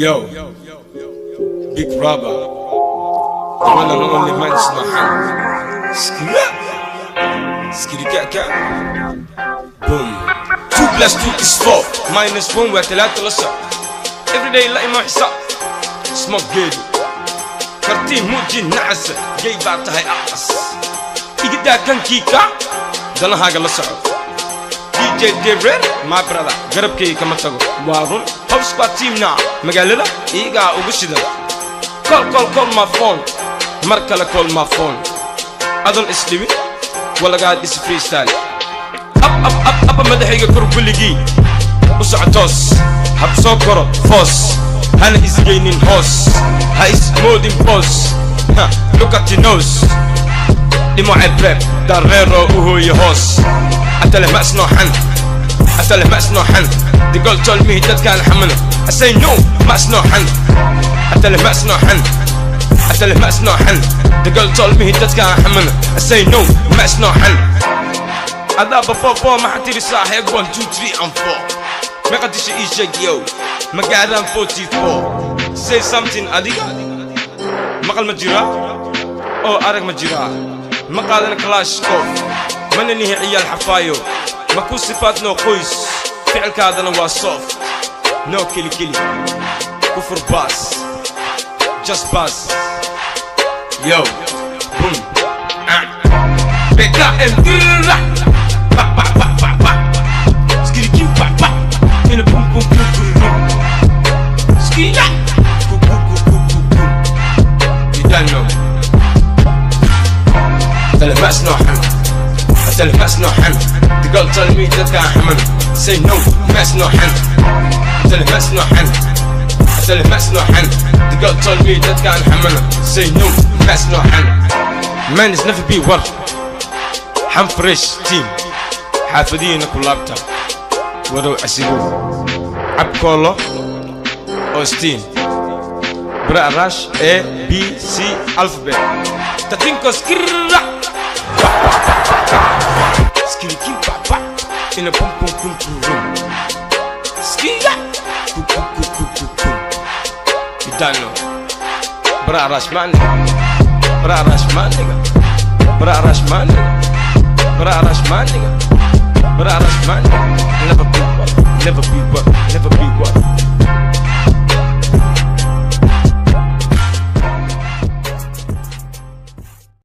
Yo, Big Rubber, the one and only man is not hand. Skitty kaka, boom. 2 + 2 is 4, -1 و3 لصق. Every day لاقي ما حساب. Smoke good. كرتين مو جين نعس، جاي بعتها يقص. يقدا كان كيكا، دلنا هاجا لصق. DJ Debrel, my brother, garab kay kama tago. Warun, Hub Squad team na. Magalala, iga ugushida. Call my phone. Markala call my phone. I don't sleep. Wala قاعد is freestyle. Up مدحيga كربلجي. وسعتوس. Hab sokoro, fos. Hana is gaining horse. Ha is molding boss. Look at your nose. Imo عبرب. Darrero uhu your horse. أتله ما أسنو حن أتله ما أسنو حن The girl told me that كان حمنا I say no ما أسنو حن أتله ما أسنو حن أتله ما أسنو حن The girl told me that كان حمنا I say no ما أسنو حن أذا بفوفو ما حتيري صاحب 1 2 3 and 4 ما قديش إيشك يو ما قاعدان 44 Say something أديك ما قال مجرى أو أرق مجرى ما قال كلاش كوف من انهي عيال حفايو ماكو صفات نو قيس فعل كذا انا واصوف نو كيلي كفر باس جاست باس يو بوم بكا ام با با با با با سكيري كيم با با ان بوم بوم بوم سكيلا كو كو كو كو كو يدانو تلمس نوحن أتله ما أسنو حن The girl told me that كان حمن Say no ما أسنو حن أتله ما أسنو حن أتله ما أسنو حن The girl told me that كان حمن Say no ما أسنو حن Man is never be worth حم فريش تيم حافظين كلابتا ودو أسيبو عب كولو أوستين برا راش A B C alphabet تتنكو سكررا Skitty keep pop in a boom boom boom boom boom. Skitty, boom boom boom boom boom boom. You don't know. Bra rush man nigga. Bra rush man nigga. Bra rush man nigga. Bra rush man nigga. Bra rush man nigga. Never be what. Never be what. Never be what.